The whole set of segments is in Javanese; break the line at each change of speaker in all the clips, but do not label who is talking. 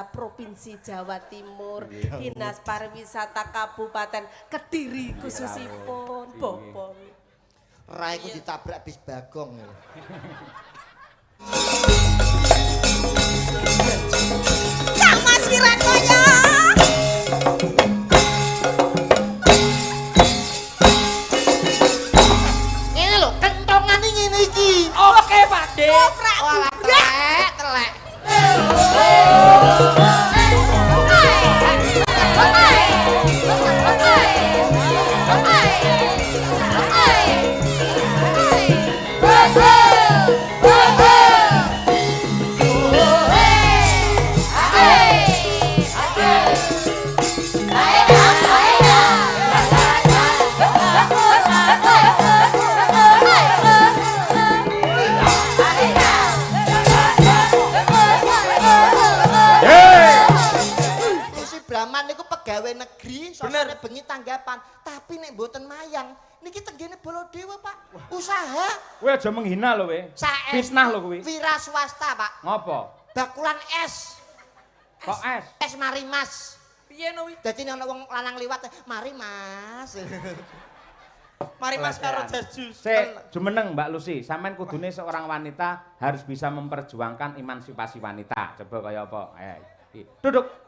Provinsi Jawa Timur, Dinas Pariwisata Kabupaten Kediri khususipun, Bapak.
Raiku ditabrak bis bagong.
Kang Mas Wirakoyo.
Ngene lho, kentongane ngene iki.
Oke, Pakde.
Wah, telek. Brahman niku pegawai negeri, sosone bengi tanggapan, tapi nek mboten mayang, niki tenggene Baladewa, Pak. Usaha.
Kowe aja menghina lho, we. Fitnah lho kuwi.
Wira swasta, Pak.
Ngopo?
Bakulan es.
Kok es?
Es mari Mas.
Piye no wi?
Dadi nek ana wong lanang liwat, mari Mas.
Mari Mas karo jas jus.
Sik, jumeneng Mbak Lucy, sampean kudune seorang wanita harus bisa memperjuangkan emansipasi wanita. Coba kaya apa? Duduk.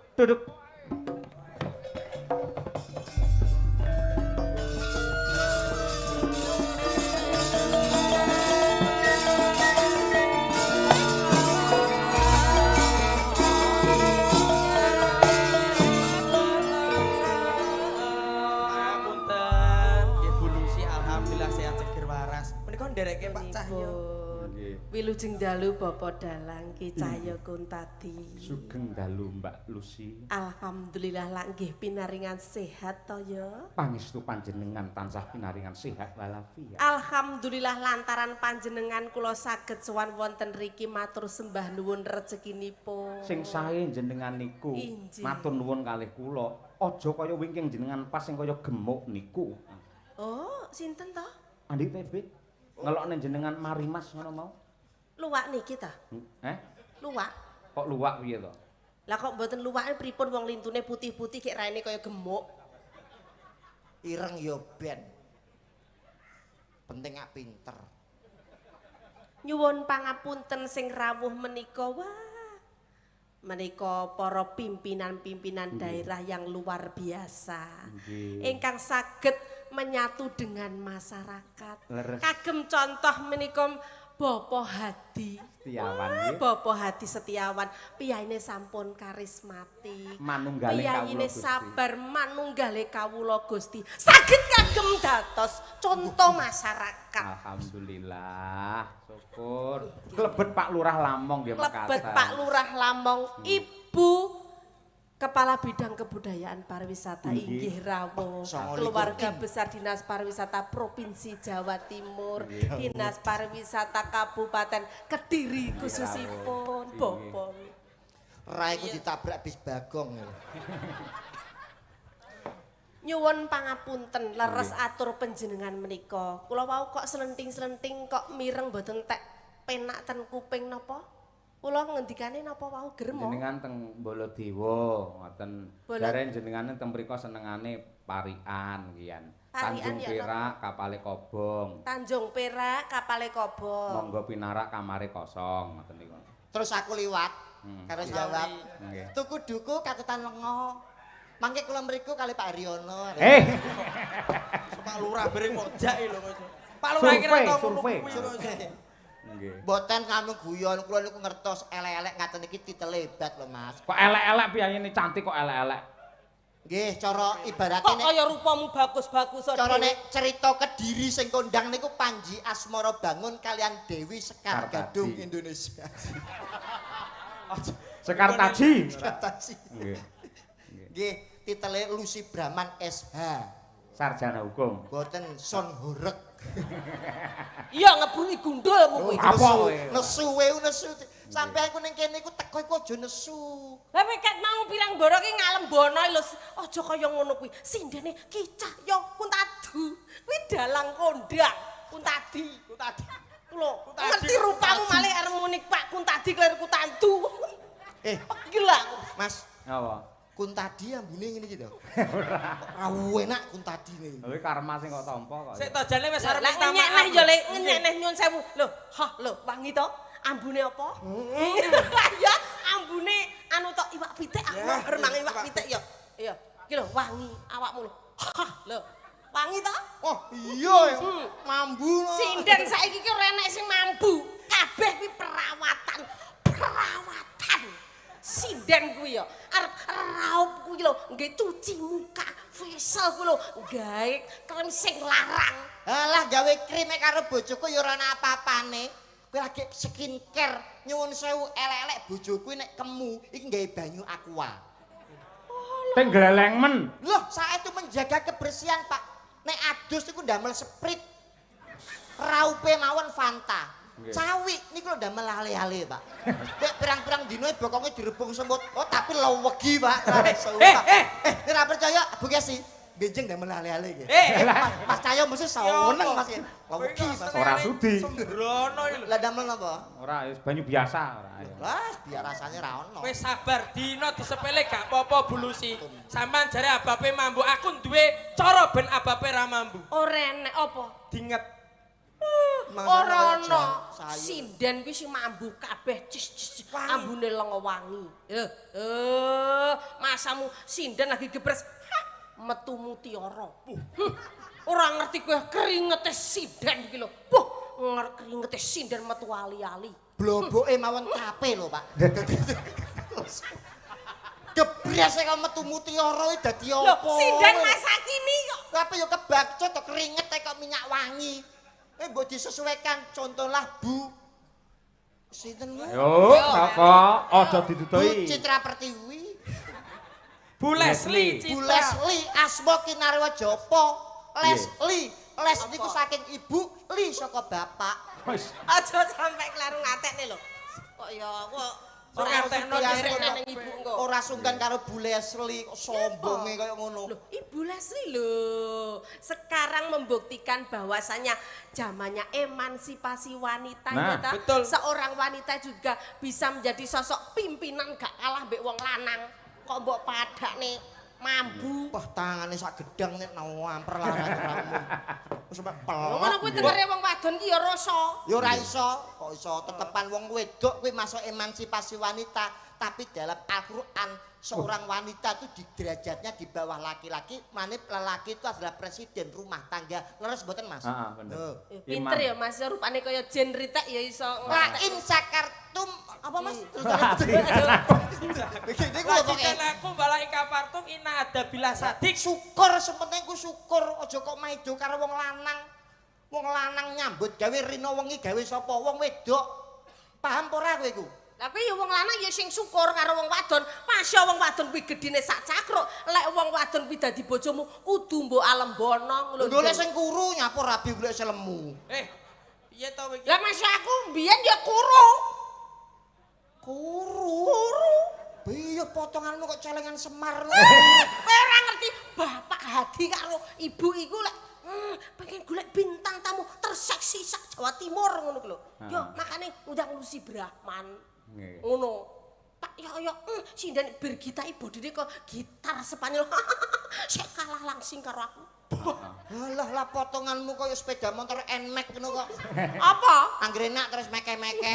Ndereke Pak Cahyo.
Wilujeng dalu Bapak Dalang Ki Cahyo Kuntadi.
Sugeng dalu Mbak Lucy.
Alhamdulillah lak nggih pinaringan sehat to ya.
Pangestu panjenengan tansah pinaringan sehat walafiat.
Alhamdulillah lantaran panjenengan kula saged sowan wonten riki matur sembah nuwun rezekinipun.
Sing sae jenengan niku matur nuwun kalih kula. Aja kaya wingking jenengan pas sing kaya gemuk niku.
Oh, sinten to?
Andi Tebet. Ngelokne jenengan mari Mas ngono mau.
Luwak niki ta? Luwak.
Kok luwak piye to?
Lah kok mboten luwake pripun wong lintune putih-putih kek raine kaya gemuk.
Ireng yo ben. Penting gak pinter.
Nyuwun pangapunten sing rawuh menika menika para pimpinan-pimpinan daerah yang luar biasa. Ingkang saged menyatu dengan masyarakat. Kagem contoh menika Bapak Hadi
Setiawan.
Bapak Hadi Setiawan piyayine sampun karismatik.
Manunggale kawula
piyayine sabar manunggale kawula Gusti. Saged kagem dados contoh masyarakat.
Alhamdulillah, syukur. Klebet Pak Lurah Lamong nggih Makassar.
Klebet Pak Lurah Lamong, Ibu Kepala Bidang Kebudayaan Pariwisata inggih rawuh keluarga besar Dinas Pariwisata Provinsi Jawa Timur, Dinas Pariwisata Kabupaten Kediri khususipun, Bapak.
Raiku ditabrak bis bagong.
Nyuwun pangapunten leres atur panjenengan menika. Kula wau kok selenting-selenting kok mireng mboten tek penak ten kuping napa? Kula ngendikane napa wau grem.
Jenengan teng Baladewa ngoten. Jare jenengan teng mriku senengane parian kian. Tanjung Perak kapale kobong.
Tanjung Perak kapale kobong.
Monggo pinarak kamare kosong ngoten niku.
Terus aku liwat karo jawab. Tuku duku katetan lengo. Mangke kula mriku kali Pak Haryono.
Pak Lurah bareng kok jake lho. Pak Lurah kira tau
survei.
Boten kanu guyon, kula niku ngertos elek-elek ngaten iki titelebat lho Mas.
Kok elek-elek piyayine cantik kok elek-elek.
Nggih, cara ibarate
kok kaya rupamu bagus-bagus
cara nek cerita Kediri sing kondang niku Panji Asmara Bangun kalian Dewi Sekar Gadung Indonesia.
Sekar Taji.
Nggih. Nggih, titele Lucy Brahman SH.
Sarjana hukum.
Boten son horeg.
Iya ngebungi gundulmu kuwi.
Apa
nesu nesu. Sampeyan ku ning kene iku teko iku aja nesu.
Lah nek mau pirang boro ki ngalembono lho. Aja kaya ngono kuwi. Sindene kicah ya Kuntadu. Kuwi dalang kondang Kuntadi. Lho, ngerti rupamu malih arep muni Pak Kuntadi klir Kutandu. Gila.
Mas,
Apa?
Kuntadi ambune ngene iki to. Ora enak Kuntadine.
Kuwi karma sing kok tampa kok.
Sik tojane wis arep
Lah
minta
ngenyek
maaf.
neh ya Le, ngenyek neh nyuwun sewu. Lho, wangi to? Ambune apa? Ya, ambune anu tok iwak pitik aku remang iwak pitik ya. Iya, iki lho wangi awakmu lho. Lho, wangi to?
Oh, iya. Mambu.
Sinden saiki ki ora enek sing mambu. Kabeh kuwi perawatan. Sinden kuwi ya arep raup kuwi lho, nggih cuci muka, facial kuwi lho, gawe krem sing larang.
Alah gawe krim karo bojoku ya ora ana apa-apane. Kowe lagi skincare, nyuwun sewu elek-elek bojoku nek kemu iki gawe banyu aqua.
Teng gleleng men.
Loh, saya itu menjaga kebersihan, Pak. Nek adus niku ndamel sprit. Raupe mawon Fanta. Cawi niku lho ndamel ale-ale, Pak. Nek pirang-pirang dino bokonge direbung semut. Oh, tapi lewegi, Pak. Ora percaya, Bu Kesi. Benjing ndamel ale-ale iki. Mas Cahyo mesti seneng Mas. Lewegi, Mas.
Ora sudi.
Sembrono iki lho.
Lah ndamel napa?
Ora wis banyu biasa ora.
Lah, biar rasanya ra ono.
Wis sabar, dino disepele gak apa-apa bulusi. Sampeyan jare abape mambu, aku duwe cara ben abape ra mambu.
Ora enek apa?
Dinget.
Ora ana. Sinden kuwi sing mambu kabeh ambune lenga wangi. Masamu sinden lagi gebres metu mutiara. Ora ngerti kowe keringete sinden iki lho. Keringete sinden metu ali-ali.
Bloboke mawon tape lho, Pak. Gebres kok metu mutiara iki dadi apa?
Lho, sinden masa kini kok.
Apa yo kebakcut to keringet kok minyak wangi. Mbok disesuaikan contohlah Bu sinten wae.
Yo, sapa? Aja ditutuhi.
Bu Citra Pertiwi.
Bu Leslie,
Bu Leslie Asma Kinarwa Japa. Leslie, Les niku saking ibu, Li saka bapak.
Wis.
Aja sampai kelaru ngatekne lho. Kok ya kok ora ngertekno ning ibu engko.
Ora sungkan karo Bu Leslie kok sombonge kaya ngono.
Loh, Ibu Leslie loh. Sekarang membuktikan bahwasanya zamannya emansipasi wanita
Nah,
ya ta?
betul.
Seorang wanita juga bisa menjadi sosok pimpinan gak kalah mbek wong lanang. Kok mbok padakne mambu.
Wah, tangane sak gedang nek namper larat ora umum. Wis sampe
Ngono kuwi dengere wong wadon ki ya rasa.
Ya ora iso, kok iso tetepan wong wedok kuwi masuk emansipasi wanita, tapi dalam Al-Qur'an seorang wanita itu di derajatnya di bawah laki-laki, manip lelaki itu adalah presiden rumah tangga. Leres mboten, Mas?
Heeh, bener.
Pinter ya Mas, rupane kaya jen ritek ya iso.
La in sakartum apa Mas? Niku lho pokoke.
Lanjutkan aku balai kapartum ina ada bila sadik.
Syukur sepenting ku syukur, aja kok maido karo wong lanang. Wong lanang nyambut gawe rino wengi gawe sapa? Wong wedok. Paham apa ora kowe iku?
Lah kuwi ya wong lanang ya sing syukur karo wong wadon. Masya wong wadon kuwi gedine sak cakruk. Lek wong wadon kuwi dadi bojomu kudu mbok alembono ngono.
Golek sing kuru nyapu rabi golek selemu.
Piye to iki?
Lah masya aku mbiyen ya kuru.
Kuru. Piye potonganmu kok celengan Semar lho.
Kowe ora ngerti bapak Hadi karo ibu iku lek pengen golek bintang tamu terseksi sak Jawa Timur ngono ku lho. Yo makane undang Lucy Brahman.
Nggih.
Ngono. Tak yo sinden bergitai bodine kok gitar Spanyol. Sik kalah langsing karo aku.
Alah lah potonganmu kaya sepeda motor NMAX ngono kok.
Apa?
Anggere nak terus meke-meke.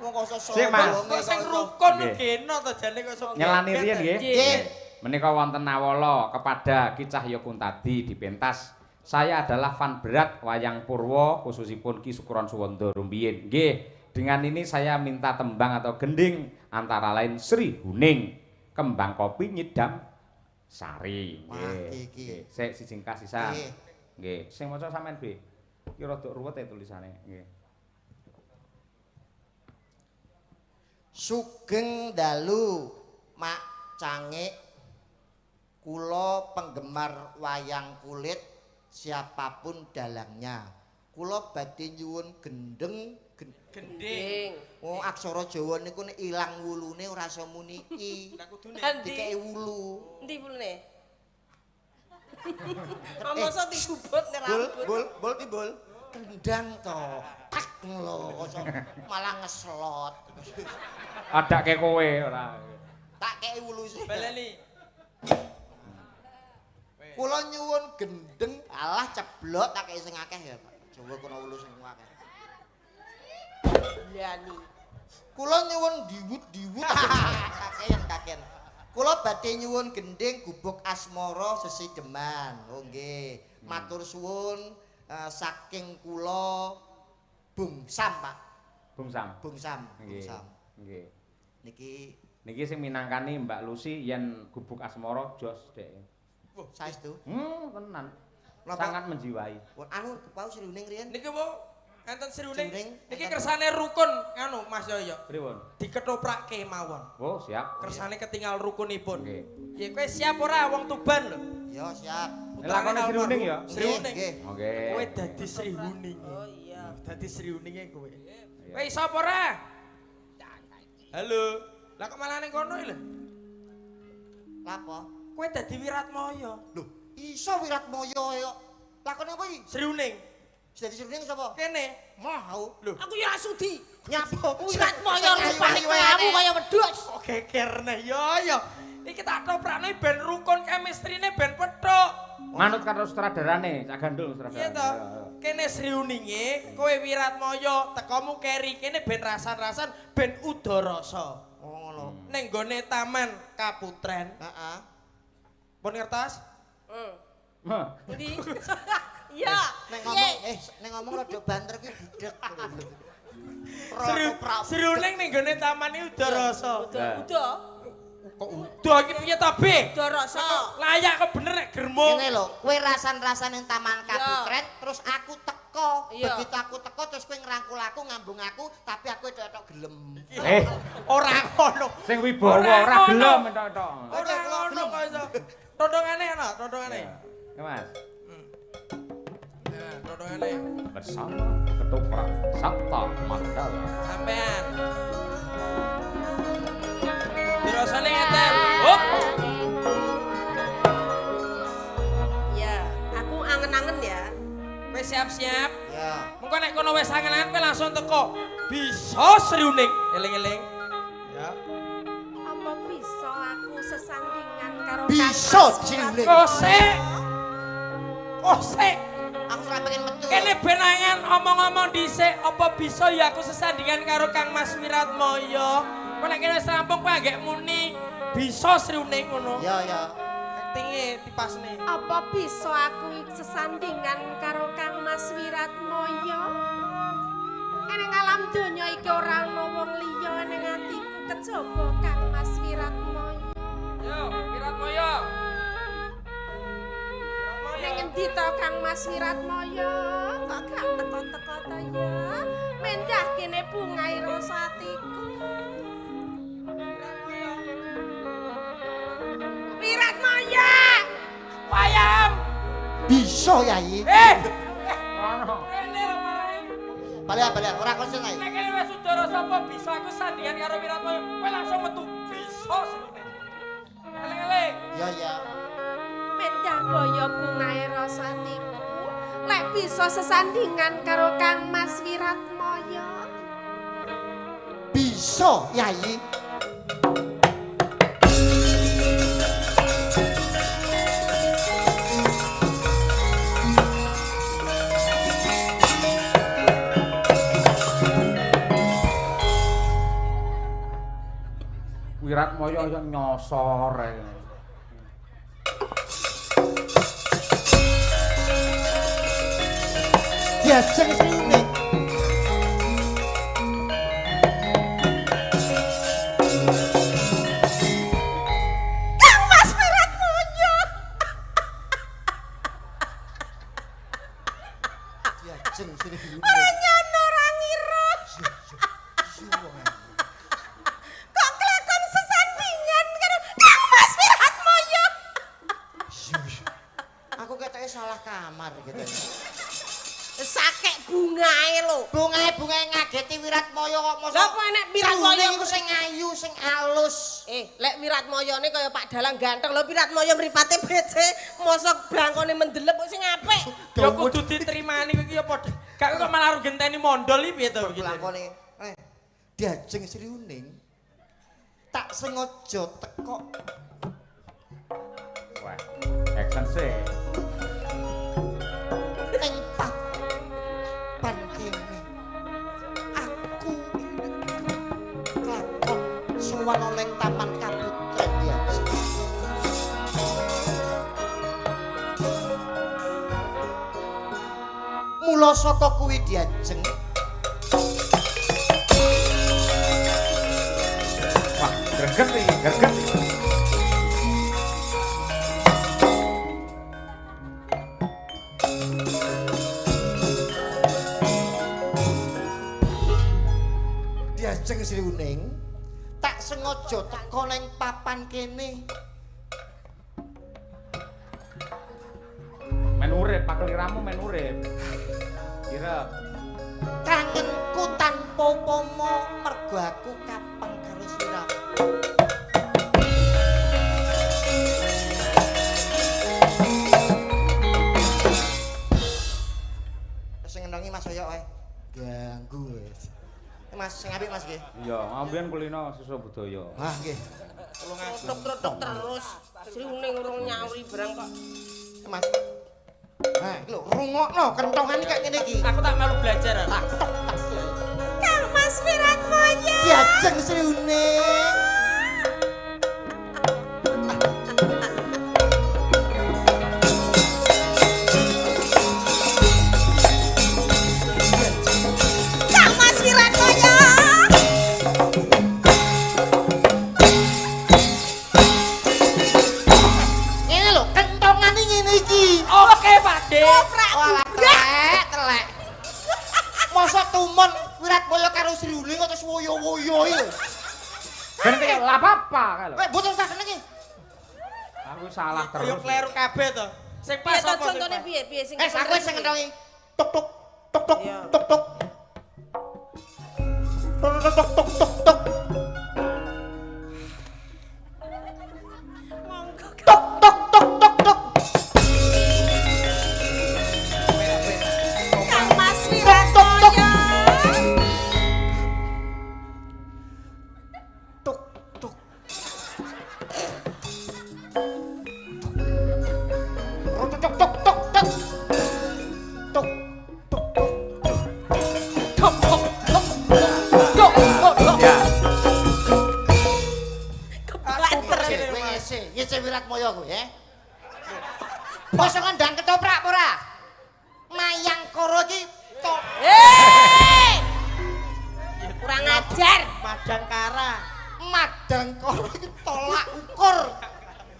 Wong kok
Sik, Mas.
Kok sing rukun
Nggih.
geno to jane kok sok.
Nyelani riyen nggih.
Nggih.
Menika wonten awala kepada Ki Cahya Kuntadi dipentas. Saya adalah fan berat wayang Purwa khususipun Ki Sukuron Suwondo rumiyin. Nggih, dengan ini saya minta tembang atau gending antara lain Sri Huning, Kembang Kopi Nyidam Sari. Nggih. Nggih, sik siji kasisan.
Nggih.
Nggih, sing maca sampean B. Ki rada ruwet ya tulisane. Nggih.
Sugeng dalu Mak Cangik, kula penggemar wayang kulit siapapun dalangnya. Kula badhe nyuwun gendeng
Gending.
Oh, aksara Jawa niku nek ilang wulune ora iso muni iki.
Lah kudune.
Dikeki wulu.
Endi pulune? Masa digubut nek rambut.
Bol timbul. kendang to. Tak lho, malah ngeslot.
Adake kowe ora.
Tak kei wulu sih.
Baleni.
Kula nyuwun gendeng, alah ceblok tak kei sing akeh ya, Pak. Coba kono wulu sing akeh.
Liani.
Kula nyuwun diwut-diwut. Kakean. Kula badhe nyuwun gending gubuk asmara sesideman. Oh nggih. Matur suwun saking kula Bung Sam, Pak.
Bung Sam. Nggih. Niki sing minangkani Mbak Lucy yen gubuk asmara jos dek.
Saestu.
Tenan. Sangat menjiwai.
Anu pau sriuning riyen.
Niki Bu, enten sriuning.
Sriuning,
Niki kersane rukun anu Mas Yoyo.
Pripun?
Diketoprake mawon.
Oh, siap.
Kersane ketinggal rukunipun.
Nggih.
Ya kowe siap ora wong Tuban lho?
Ya siap.
Lakone sriuning ya.
Sriuning.
Nggih.
Oke.
Kowe dadi sriuning.
Oh iya.
Dadi sriuninge kowe. Kowe iso apa ora? Halo. Lah kok malah ning kono lho?
Lapo?
Kowe dadi Wiratmaya.
Lho, iso Wiratmaya ya. Lakone apa iki?
Sriuning.
Dadi sriuning sapa?
Kene.
Mau.
Lho.
Aku ya sudi.
Nyapa?
Wiratmaya rupane kamu kaya wedhus.
Kok gekerne yo. Iki tak toprakne ben rukun chemistry-ne ben pethuk.
Manut karo sutradarane, Cak Gandul
Iya
sutradarane.
to. Kene sriuninge, kowe Wiratmaya, tekomu keri kene ben rasan-rasan ben udarasa.
Oh ngono.
Ning gone Taman Kaputren.
Heeh.
Pun ngertos?
Heh.
Ndi? Iya.
Nek ngomong rada banter ki budek.
Sriuning ning gone taman iki udarasa.
Udah.
Kok udah iki piye ta, Be?
Udah rasa.
Layak kok bener nek germo.
Ngene lho, kowe rasan-rasan ning Taman Kaputren, terus aku teko.
Iya.
Begitu aku teko terus kowe ngrangkul aku, ngambung aku, tapi aku tok gelem.
Ora ngono.
Sing wibawa ora gelem entok-entok.
Ora ngono kok iso. Todongane ana, todongane.
Ya, Mas.
Nah, todongane.
Bersama ketoprak Sabta Mandala.
Sampean. Dirasane ngeten. Hop.
Ya, aku angen-angen ya.
Kowe siap-siap.
Ya.
Mengko nek kono wis angen-angen kowe langsung teko. Bisa sriuning. Eling-eling. Ya.
Apa bisa aku sesandingan karo
Bisa, Cilik.
Kosek.
Aku ora pengen metu.
Kene ben angen omong-omong dhisik apa bisa ya aku sesandingan karo Kang Mas Wiratmaya. Kok nek kene wis rampung kowe anggek muni bisa sriuning ngono.
Ya.
Aktinge dipasne.
Apa bisa aku sesandingan karo Kang Mas Wiratmaya? Ning alam donya iki ora ana wong liya ning atiku kejaba Kang Mas Wiratmaya.
Yo, Wiratmaya.
Ning endi to Kang Mas Wiratmaya? Kok gak teko-teko to ya? Mendah kene bungai rasa atiku. Wiratmaya!
Wayang.
Bisa, Yai.
Ono.
Kene lho marahe.
Balik, ora konsen ae.
Nek kene wis udara sapa bisa aku sandingan karo Wiratmaya. Kowe langsung metu bisa sriuning. Eling-eling.
Ya.
Mendah kaya bungae rasa atiku. Lek bisa sesandingan karo Kang Mas Wiratmaya.
Bisa, Yai.
Wiratmaya yo nyosor ae.
Diajeng sriuning.
Kang Mas Wiratmaya.
Diajeng sriuning.
Ora nyono ora ngira. Kok kelakon sesandingan karo Kang Mas Wiratmaya.
Aku ketoke salah kamar gitu.
Sakek bungae lho.
Bungae ngageti Wiratmaya kok mosok.
Lah kok enek Wiratmaya
iku sing ayu, sing alus.
Lek Wiratmayane kaya Pak Dalang ganteng lho Wiratmaya mripate becik, mosok blangkone mendelep kok sing apik.
Ya kudu diterimani iki ya padha. Gak kok malah genteni mondol iki piye to iki.
Blangkone Diajeng Sri Uning tak sengaja teko.
Wah, action sih.
Ning papan kene aku lakon sowan ning Taman Kaputren Diajeng. Mula saka kuwi Diajeng
Wah, greget iki, greget iki.
Diajeng Sri Uning tak sengaja teko ning papan kene
Men urip, pakeliramu men urip. Kira
kangenku tanpa upama mergo aku kapeng karo sliramu. Sing ngenongi Mas Hoyok wae. Ganggu wis. Mas sing apik Mas nggih.
iya, ambiyen kulino siswa budaya.
Wah nggih.
Tok terus. Sri Uning urung nyauri barang kok.
Mas. Nah, iki lho rungokno kentongan iki kayak ngene iki.
Aku tak malu belajar.
Tak tok tak.
Kang Mas Wiratmaya.
Diajeng Sri Uning.
Kang Mas Wiratmaya.
Ngene lho, kentongane ngene iki.
Oke, Pakde.
Walah telek. Mosok tumon Wiratmaya karo Sri Uning kok terus woyo-woyo iki lho.
Ben iki lha apa kalau.
Weh, mboten usah seneng iki.
Aku salah terus.
Yo kleru kabeh to. Sing
Piye
pas
to
apa sing
contone
pas?
piye sing
Aku wis sing ngentongi. Tuk tuk tuk tuk
Iya.
tuk tuk. Tuk tuk tuk tuk tuk tuk.
Monggo
Tuk tuk tuk tuk tuk.
Kang Mas Wiratmaya.
Tuk tuk. Tuk tuk tuk tuk tuk. Tuk tuk tuk.
Tok tok tok. Tok tok tok.
Ya.
Keplater.
Ngece Wiratmaya kuwi ya. Mosok ndang ketoprak apa ora? Mayang koro iki tok.
Kurang ajar.
Madang Kara.
Madang koro iki tolak ukur.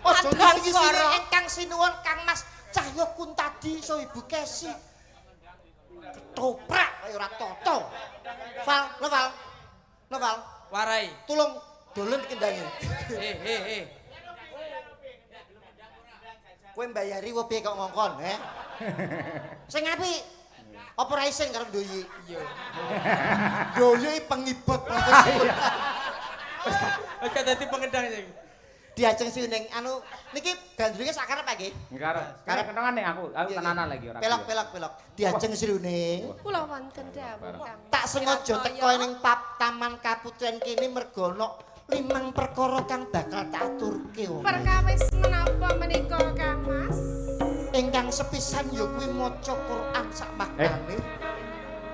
Aja
Madang
siji
koro.
ingkang sinuwun Kang Mas Cahyo Kuntadi so Ibu Kesi. Ketoprak kaya ora toto. Val, lo Val. Lo Val,
Warai.
tulung dolen kendangnya. Kowe mbayari wae piye kok ngongkon, Sing apik. Apa ra ising karo Doyi?
Iya.
Doyi pengibot.
Oke dadi pengedang sing.
Diajeng Sri Uning anu niki gandrunge sak karep nggih.
Karep kenangan nih aku tenanan lagi ora.
Pelok. Diajeng Sri Uning.
Kula wonten dawuh Kang.
Tak sengaja teko ning Taman Kaputren kene mergo ana 5 perkara kang bakal tak aturke.
Perkawis menapa menika Kang Mas?
Ingkang sepisan ya kuwi maca Quran sak maknane.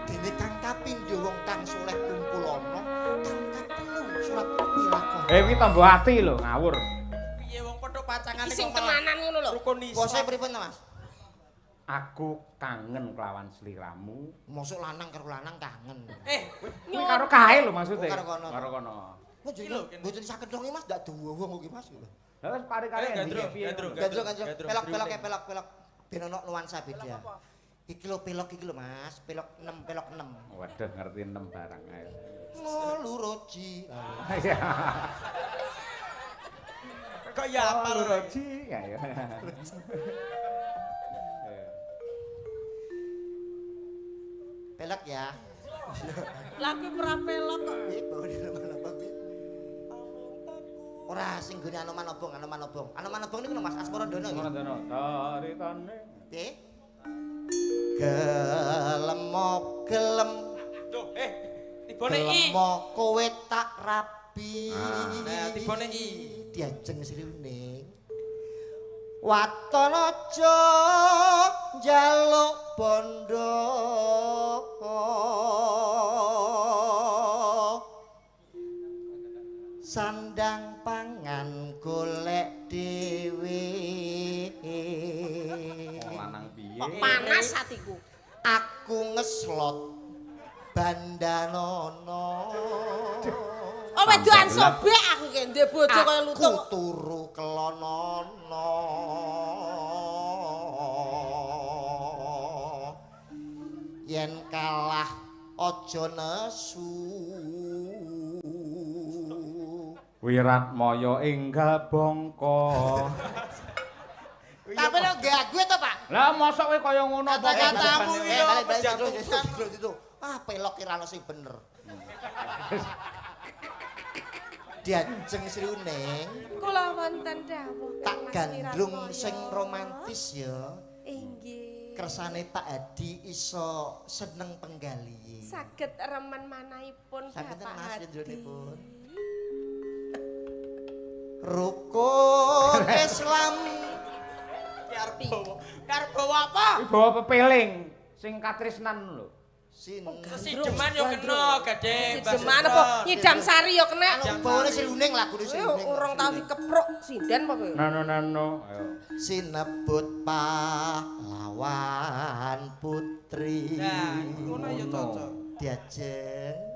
Dene kang kapindho wong kang saleh kumpul ana, kang katelu surat Al-Ilaqah.
Kuwi tambah ati lho, ngawur.
Piye wong padha pacangane
Sing tenanan ngono lho.
rukun
Bose
Islam.
pripun Mas?
Aku kangen kelawan sliramu.
Mosok lanang karo lanang kangen.
Kuwi karo kae lho maksude.
Oh, karo kono.
Karo kono.
Kok jenenge mboten saged dong Mas, ndak duwe wong iki Mas.
Lah wis pare-pare
Ayo, gandrung,
piye.
gandrung.
Gandrung.
Gandrung,
Pelok
Sri Uning.
pelok. Ben ono nuansa beda. Iki lho pelok iki lho Mas, pelok 6.
Waduh ngerti 6 barang ae.
Ngolu roji.
Iya.
Kok ya apa lho?
Roji ya.
Pelok ya.
Lah kuwi ora pelok kok.
Bawa di mana Pak? Ora sing gone Anoman Obong. Anoman Obong niku Mas Asmara Dono.
Asmara Dono. Taritane.
Nggih. Gelem gelem.
Aduh, tibone I.
Gelem kowe tak rabi.
Nah, tibone I.
Diajeng sriuning. Waton aja njaluk bondo. Sandang pangan golek dhewe.
Lanang piye?
Kok panas hatiku.
Aku ngeslot bandanono.
Oh wedokan sobek aku ki ndek bojo kaya lutung.
Aku turu kelonono. Yen kalah aja nesu.
Wiratmaya enggal bangka.
Tapi lo gague to, Pak?
Lah mosok kowe kaya ngono apa?
Kata-katamu iki yo
itu. Ah, pelok kira sing bener. Diajeng sriuning.
Kula wonten dawuh.
Tak gandrung sing romantis ya.
Inggih.
Kersane Pak Hadi iso seneng penggali.
Saged remen manahipun
Saged
Bapak
Mas
Hadi.
Indronipun. Rukun Islam
Karbawa apa?
Bawa pepeling sing katresnan lho.
Sideman yo kena gadhe.
Sideman apa nyidam sari yo kena.
Bawane sriuning lagune sriuning.
Urung tau dikepruk sinden apa kowe?
Nano. Ayo.
Sinebut pahlawan putri.
Nah, ngono ya cocok.
Diajeng.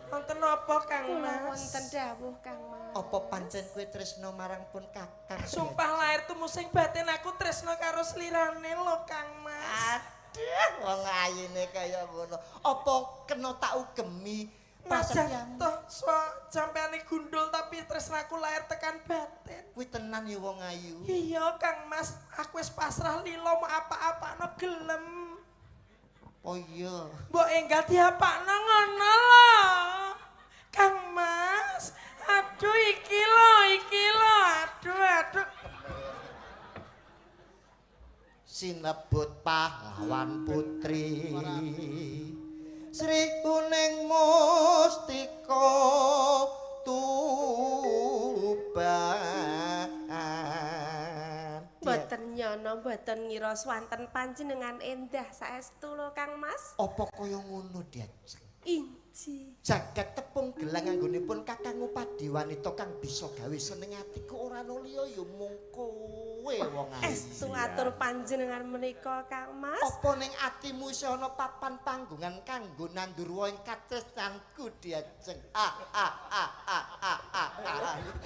Wonten apa Kang
Kula
Mas?
wonten dawuh Kang Mas.
Apa pancen kowe tresno marang pun kakang?
Sumpah lahir tuh musing batin aku tresno karo slirane lho Kang Mas.
Aduh, wong ayune kaya ngono. Apa kena tak ugemi?
Pasan toh sampeane gundul tapi tresnaku lahir tekan batin.
Kuwi tenan ya wong ayu.
Iya Kang Mas, aku wis pasrah lilo mau apa-apano gelem.
Oh iya.
Mbok enggal diapakno ngono lho. Kang Mas, aduh iki lho, aduh.
Sinebut pahlawan putri. Sri Kuning Mustika Tuban.
Mboten nyono, mboten ngira swanten panjenengan endah saestu lho Kang Mas.
Apa kaya ngono diajeng?
Inji.
Jagat tepung gelang anggonipun Kakang Upadi wanita kang bisa gawe seneng atiku ora ana liya ya mung kowe wong ayu.
Estu atur panjenengan menika Kang Mas.
Apa ning atimu isih ana papan panggungan kanggo nandur ing katresnanku diajeng.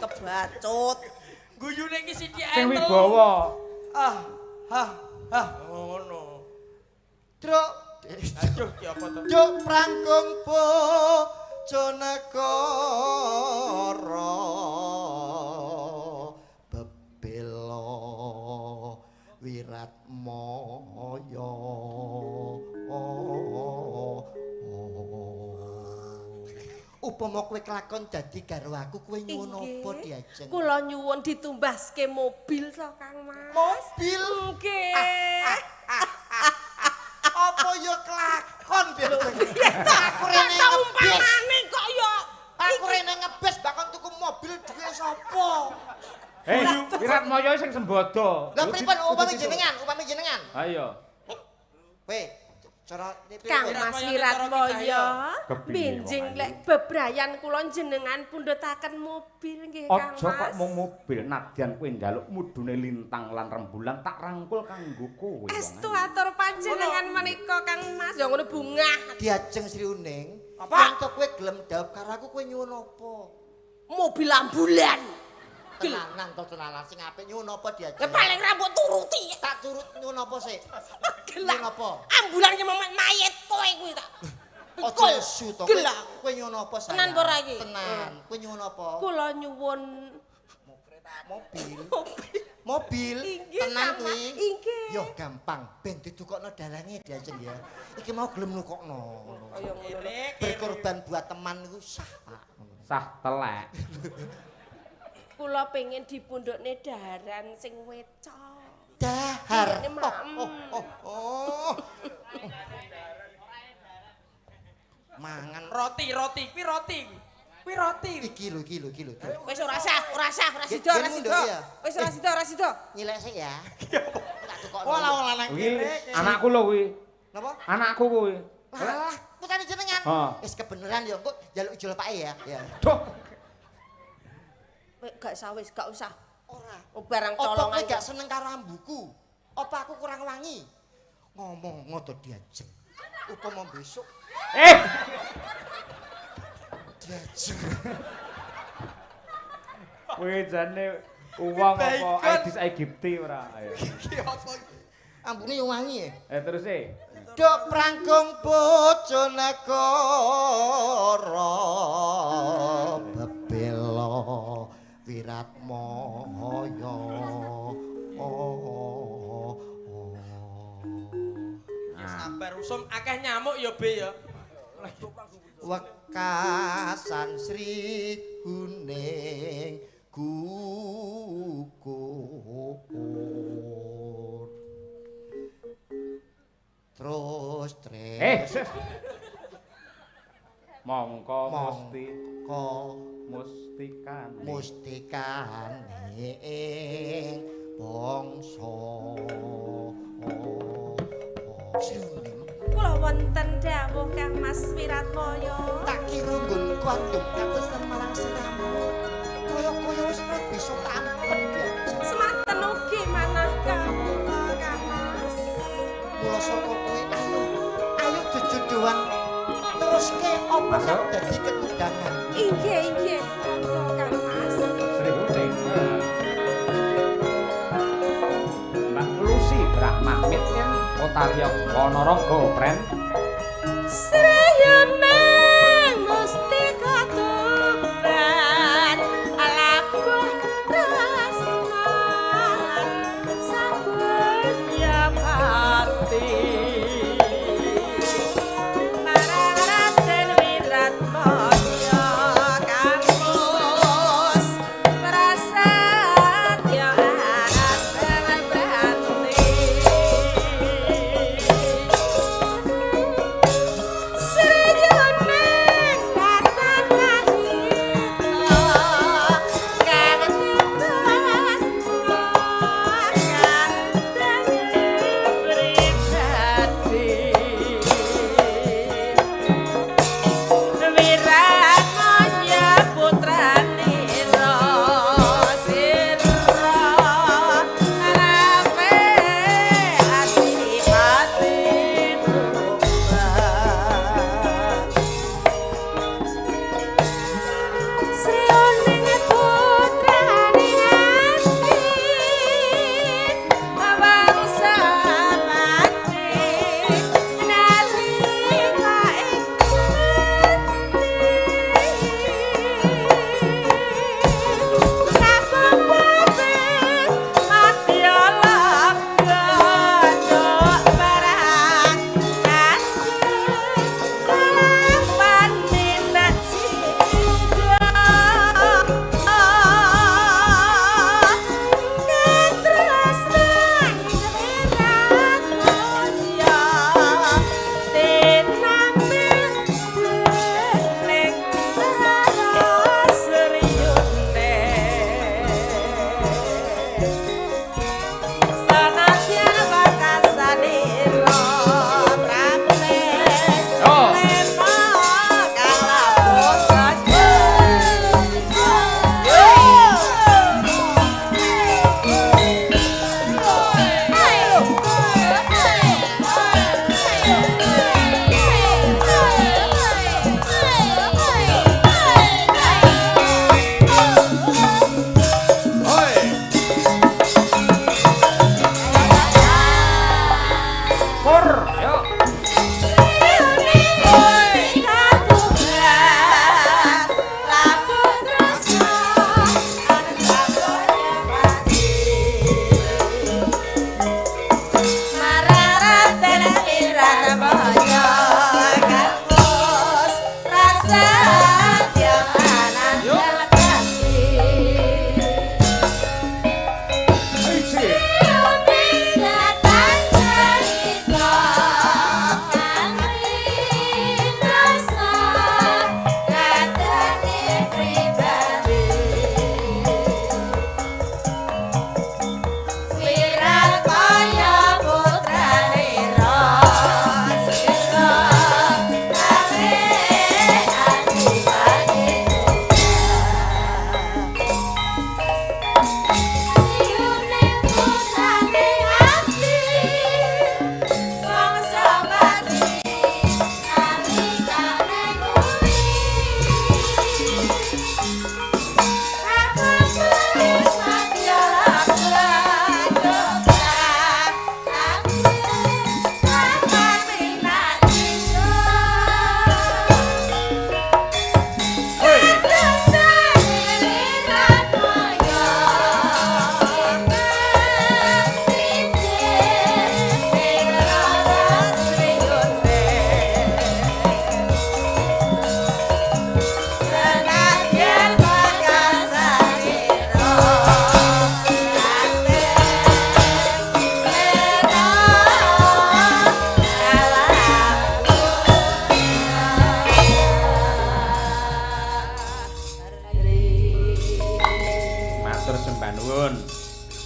Kebacut.
Guyune iki sithik
Sing wibawa.
Ngono.
Truk.
Aduh ki apa to?
Juk prangkung Bojonegoro bebela Wiratmaya. Upama kowe kelakon dadi garwa aku kowe nyuwun apa diajeng?
Kula nyuwun ditumbaske mobil to Kang Mas.
Mobil?
Nggih.
Apa ya kelakon diajeng?
Aku rene umpamane kok ya.
Aku rene ngebes bakon tuku mobil duwe sapa?
Wiratmaya sing sembodo.
Lah pripun upami jenengan?
Ayo.
Kowe cara
Kang Mas Wiratmaya, benjing lek bebrayan kula jenengan pundhutaken mobil nggih Kang Mas.
Aja kok mung mobil, nadyan kowe njaluk mudune lintang lan rembulan tak rangkul kanggo kowe.
Estu atur panjenengan menika Kang Mas. Ya ngono bungah.
Diajeng Sriuning.
Apa?
Ento kowe gelem dhawuh karo aku kowe nyuwun apa?
Mobil ambulan.
Tenanan to tenanan sing apik nyuwun apa diajeng?
Ya paling rambut turuti.
Tak turut nyuwun apa sih?
Gelak.
Nyuwun apa?
Ambulan ki mayit kowe kuwi tak.
Aja nesu to.
Gelak.
Kowe nyuwun apa sayang?
Tenan apa ora iki?
Tenan. Kowe nyuwun apa?
Kula nyuwun
Mobil. Mobil.
Inggih,
Tenan
Kang Mas.
kuwi.
Inggih.
Yo gampang, ben didukokno dalange diajeng ya. Iki mau gelem nukokno.
Kaya ngono.
Berkorban buat teman niku sah, Pak.
Sah telek.
Kula pengen dipundhukne daharan sing weca.
Dahar.
Ini,
Oh. Mangan
Roti. Kuwi roti.
iki lho.
Wis ora sida.
Iya.
Wis ora sida.
Nyilek sik ya. Tak tukokno.
Wala lanang
Kuwi
kene.
anakku lho kuwi.
Napa?
Anakku kuwi.
Lah, putane jenengan.
Heeh.
Wis kebeneran ya, engko njaluk ijol pake ya. Ya.
Duh.
Gak usah.
Ora.
Barang
Apa kowe
tolongan.
gak seneng karo ambuku? Apa aku kurang wangi? Ngomong ngoto diajeng. Upama besok diajeng.
Kuwi jane uang apa Aedis Aegypti ora. Ayo.
Iki apa iki? Ambune yo wangi ya.
Terus
Dok prangkung bojo negara bebelo Wiratmaya.
Sabar usum akeh nyamuk ya Be ya.
Wekasan Sri Huning gugur terus
mongko
mustikane
mustikane
ing bangsa Sri Huning
Kula wonten dawuh Kang Mas Wiratmaya.
tak kira nggon kuandung kados Semarang siramu kaya wis bisa tampet ya
Semanten ugi manah kawula Kang Mas.
mula saka kowe ayo jejodohan teruske apa sing dadi ketudangan
Inggih, monggo Kang Mas.
Sri Huning. Mbak Lucy Brahman Mitken Otaryok Ponorogo Pren.
Srayana mustika tuban alakuh tresna sampurya pati Mararaten Wiratmaya kampus prasetya anak berhenti
matur sembah nuwun.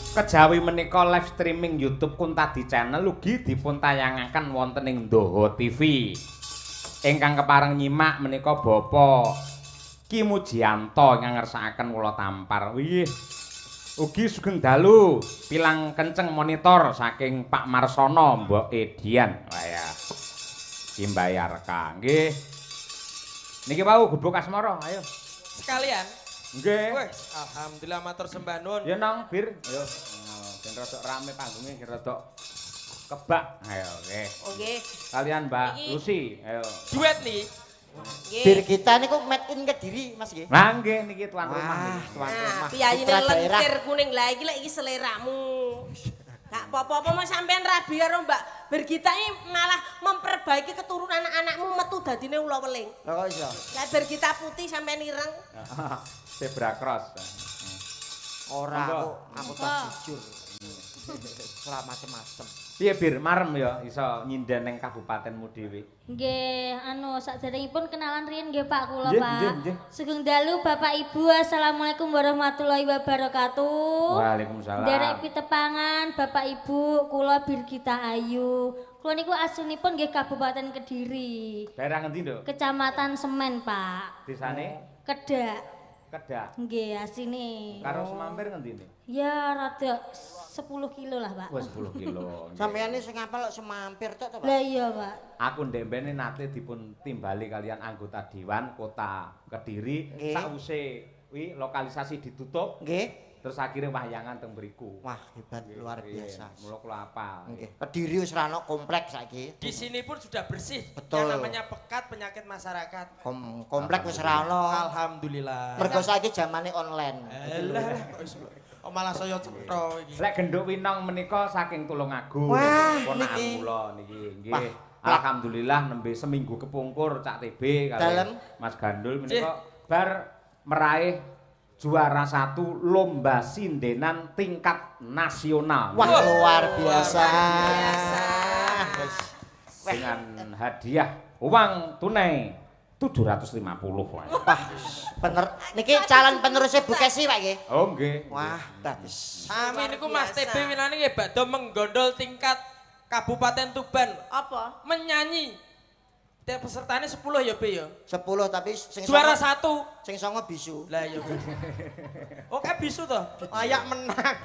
Kejawi menika live streaming YouTube Kuntadi Channel ugi dipun tayangaken wonten ing Ndoho TV. Ingkang kepareng nyimak menika Bapak Ki Mujianto ingkang ngersakaken kula tampar. Wih. Ugi sugeng dalu pilang kenceng monitor saking Pak Marsono Mbok Edian. Wah ya. Ki mbayar ka. Nggih. Niki wau gubuk asmara, ayo.
Sekalian.
Nggih.
Wes, alhamdulillah matur sembah nuwun.
Ya nang bir. Ayo. Ben rada rame panggungnya kira rada kebak. Ayo, nggih.
Nggih.
Kalian Mbak Lucy, ayo.
Duet nih.
Nggih.
Bir kita niku made in Kediri, Mas nggih.
Nah, nggih niki tuan rumah.
Tuan
Nah,
rumah.
piyayine
Putra daerah.
lentir kuning lah iki lek iki seleramu. Gak apa-apa mau sampean rabi karo Mbak Bergita ini malah memperbaiki keturunan anak-anakmu metu dadine ula weling.
Lah kok iso?
Lek Bergita putih sampean ireng.
Zebra cross.
Ora
Monggo.
aku tak jujur. Ora macem-macem.
Piye Bir, marem ya iso nyinden ning kabupatenmu dhewe.
Nggih, sakderengipun kenalan riyen nggih Pak kula,
Nggih,
Pak.
nggih, nggih.
Sugeng dalu Bapak Ibu, Assalamualaikum warahmatullahi wabarakatuh.
Waalaikumsalam.
Derek pitepangan Bapak Ibu, kula Birgita Ayu. Kula niku aslinipun nggih Kabupaten Kediri.
Daerah ngendi, Nduk?
Kecamatan Semen, Pak.
Desane
Kedak.
Kedah.
Nggih, asline.
Karo Semampir ngendi?
Ya rada 10 kilo lah, Pak.
Wah 10 kilo.
Sampeyan sing apal kok semampir tok to, Pak?
Lah iya, Pak.
Aku ndembene nate dipun timbali kalian anggota Dewan Kota Kediri
Nggih.
sause wi lokalisasi ditutup
Nggih.
terus akhirnya wahyangan teng mriku.
Wah, hebat luar biasa.
Mula kula apal.
Nggih. Kediri wis ora ono kompleks saiki.
Di sini pun sudah bersih.
Betul.
Yang namanya pekat penyakit masyarakat.
Kompleks wis ora ono.
Alhamdulillah.
Mergo saiki zamane online.
Alah, kok iso. Oh malah saya cetha iki.
Lek genduk winong menika saking Tulungagung.
Wah,
Ponakan
niki.
kula niki nggih.
Wah,
Alhamdulillah nembe seminggu kepungkur Cak TB kali
Dalem.
Mas Gandul menika bar meraih juara 1 lomba sindenan tingkat nasional.
Wah, luar biasa.
Biasa.
Dengan hadiah uang tunai 750.
Wah, niki calon penerusnya Bu Kesi, Pak nggih.
Oh nggih.
Wah, bagus.
Sami niku Mas
biasa.
TB winane nggih badhe menggondol tingkat Kabupaten Tuban.
Apa?
Menyanyi. Tiap pesertane 10 ya, Be ya.
10 tapi sing
Juara
songo-
1.
sing songo bisu.
Lah iya. Oke bisu toh. Ayak menang.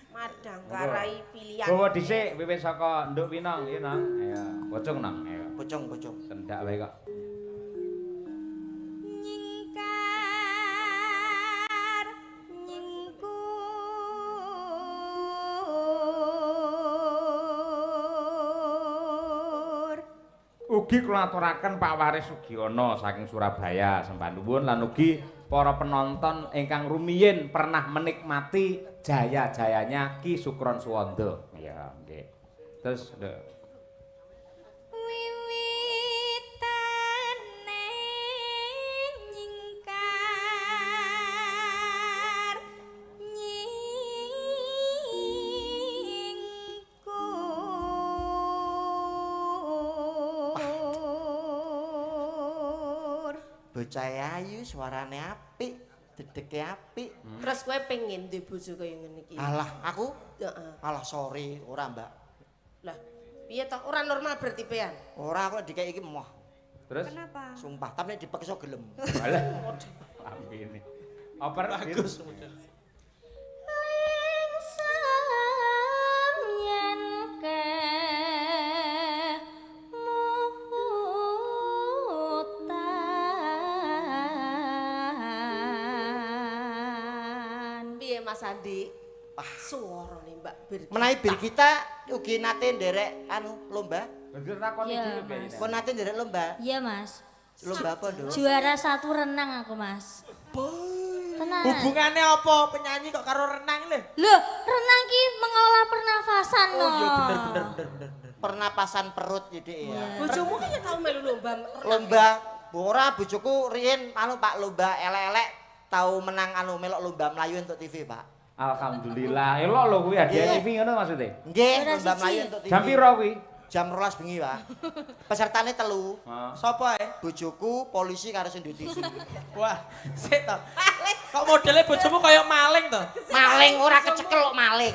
Madang karai pilihan.
Bawa dhisik wiwit saka nduk winong ya nang. Ayo, bocong nang. Ayo.
Bocong-bocong.
Tendak wae kok.
Nyingkar nyingkur.
Ugi kula aturaken Pak Waris Sugiono saking Surabaya sembah nuwun lan ugi para penonton ingkang rumiyin pernah menikmati jaya-jayanya Ki Sukron Suwondo. Ya, nggih. Terus
Wiwitane nyingkar nyingkur.
Bocah ayu suarane apik, dedeke apik.
Terus kowe pengen duwe bojo kaya ngene iki.
Alah, aku
Heeh.
alah sorry, ora, Mbak.
Lah, piye toh ora normal berarti pean?
Ora aku dikek iki emoh.
terus
Sumpah, tapi nek dipaksa gelem.
Alah. Ampun. Oper bagus.
Lingsam yen kemutan.
Piye Mas Andi? Suarane Mbak Birgita.
Menawi bir kita ugi nate nderek lomba.
Bener takon
Iya,
iki piye?
Mas.
Kok nate nderek lomba?
Iya, Mas.
Lomba apa, Nduk?
Juara 1 renang aku, Mas. Tenang.
Hubungannya apa penyanyi kok karo renang lho?
Loh, renang ki mengolah pernafasan
Oh
loh.
iya bener.
Pernapasan perut jadi ya.
Bojomu kan ya tau melu lomba renang.
Lomba ora bojoku riyen Pak lomba elek-elek tahu menang melok lomba Melayu untuk TV, Pak.
Alhamdulillah. Elok lho kuwi hadiah
Nggih.
TV ngono maksudnya.
Nggih,
Juara
lomba
siji.
Melayu untuk TV.
Jam piro kuwi?
Jam 12 bengi, Pak. Pesertane telu.
Heeh.
Sopo ae?
Bojoku, polisi karo sing duwe TV.
Wah, sik to. Kok modelnya bojomu kaya maling to?
Maling maling ora kecekel kok maling.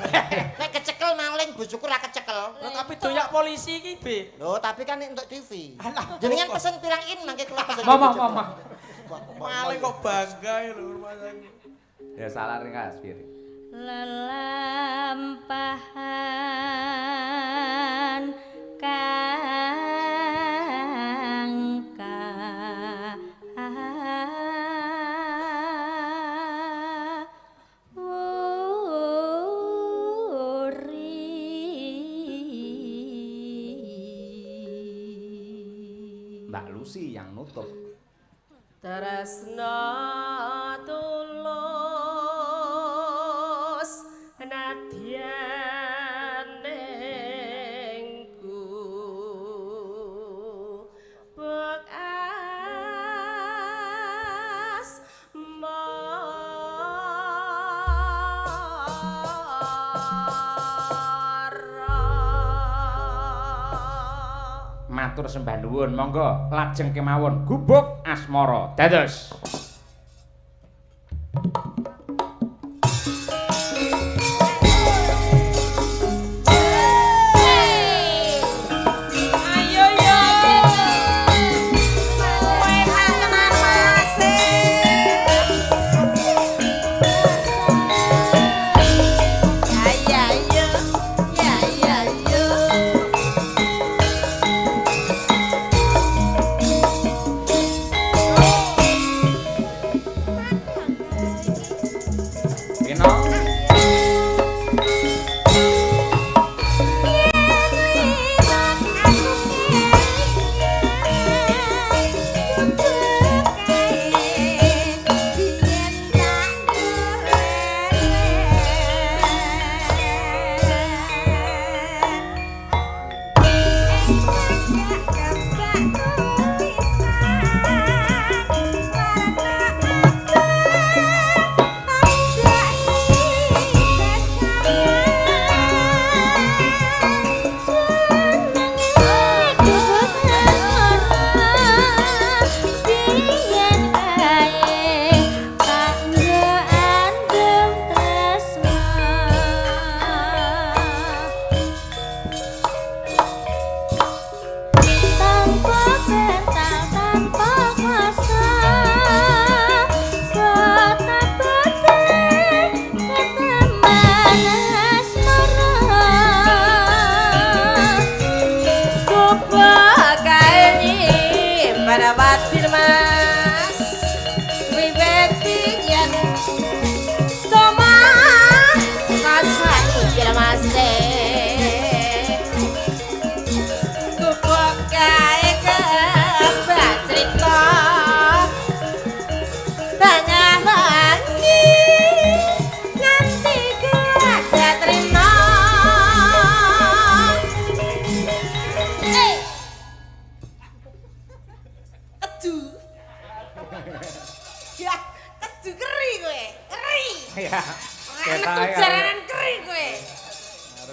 Nek kecekel maling bojoku ora kecekel.
Lho tapi doyak polisi iki, Be.
Loh, tapi kan untuk TV. Jenengan pesen pirang in mangke kula pesen.
Mama.
Maling kok bangga lho rumah saya.
Ya salah ringkas, Pir.
Lelampahan kang
Mbak Lucy yang nutup.
Tresna tulus nadyan nengku bekas
Matur sembah nuwun, monggo lajeng kemawon gubuk asmara. Dados.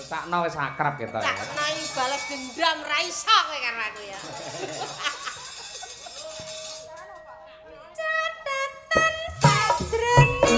Sakno wis akrab kita ya.
Sakno balas dendam ra iso kowe karo aku ya. Catatan sajrone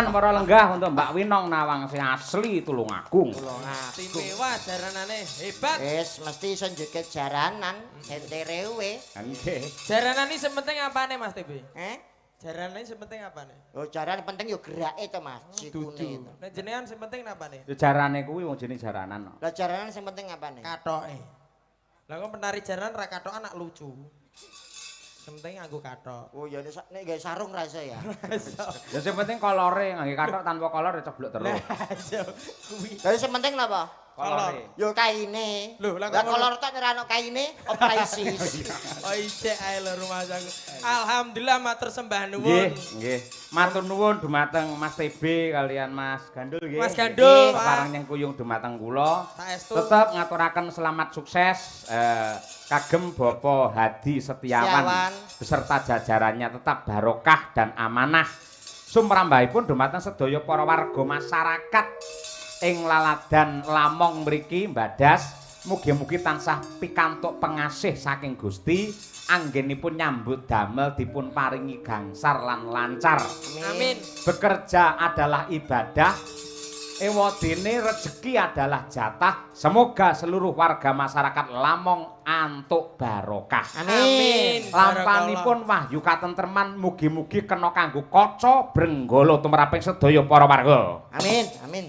Aturnuwun para lenggah untuk Mbak Winong Nawangsi asli Tulungagung.
Istimewa jaranane hebat.
Wis mesti iso joget jaranan ente rewe.
Nggih.
Jaranan ini sepenting apane Mas TB? Jaranan ini sepenting apane?
Oh jaran penting yo gerake to Mas, sikune to.
Nek jenengan sepenting apane?
Yo jarane kuwi wong jenenge jaranan.
Lah jaranan sing penting apane?
Katoke. Lah kok penari jaranan ra katok anak lucu. Sepenting nganggo katok.
Oh ya nek gawe sarung ra iso ya.
Ya sing penting kolore ngangge kathok tanpa kolor ya ceblok terus.
Kuwi.
Lah sing penting napa?
Kolore.
Yo kaine.
Lho, lah
kolor tok nyerano kaine opraisis.
Oh ijek ae lho rumah aku. Alhamdulillah matur sembah nuwun.
Nggih, nggih. Matur nuwun dumateng Mas TB kalian Mas Gandul nggih.
Mas Gandul,
Parang nyengkuyung dumateng kula.
Saestu.
Tetep ngaturaken selamat sukses kagem Bapak Hadi Setiawan beserta jajarannya tetap barokah dan amanah. Sumrambahipun dumateng sedaya para warga masyarakat ing laladan Lamong mriki Mbadas, mugi-mugi tansah pikantuk pengasih saking Gusti, anggenipun nyambut damel dipun paringi gangsar lan lancar.
Amin.
Bekerja adalah ibadah, ewadene rezeki adalah jatah. Semoga seluruh warga masyarakat Lamong antuk barokah.
Amin.
Lampanipun wahyu katentreman mugi-mugi kena kanggo kaca brenggala tumraping sedaya para warga.
Amin, amin.